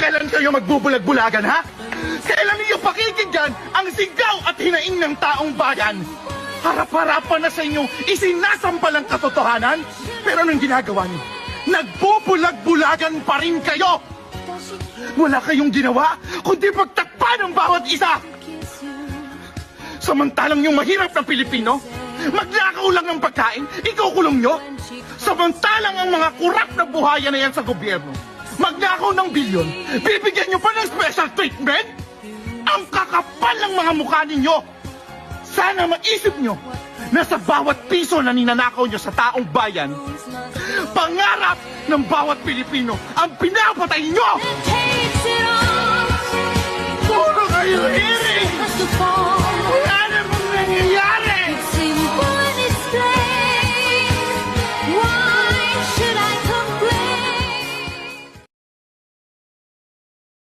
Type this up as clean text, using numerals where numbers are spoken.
kailan kayo magbubulag-bulagan, ha? Kailan niyo pakikinggan ang sigaw at hinaing ng taong bayan? Harap-harapan na sa inyo isinasampal ang katotohanan. Pero anong ginagawa niyo? Nagbubulag-bulagan pa rin kayo! Wala kayong ginawa, kundi pagtakpan ng bawat isa! Samantalang yung mahirap na Pilipino, magnakaw lang ng pagkain, ikukulong nyo? Samantalang ang mga kurap na buhayan na yan sa gobyerno, magnakaw ng bilyon, bibigyan nyo pa ng special treatment? Ang kakapal ng mga mukha ninyo! Sana maisip nyo na sa bawat piso na ninanakaw nyo sa taong bayan, pangarap ng bawat Pilipino ang pinapatay nyo! Puro kayo hiring!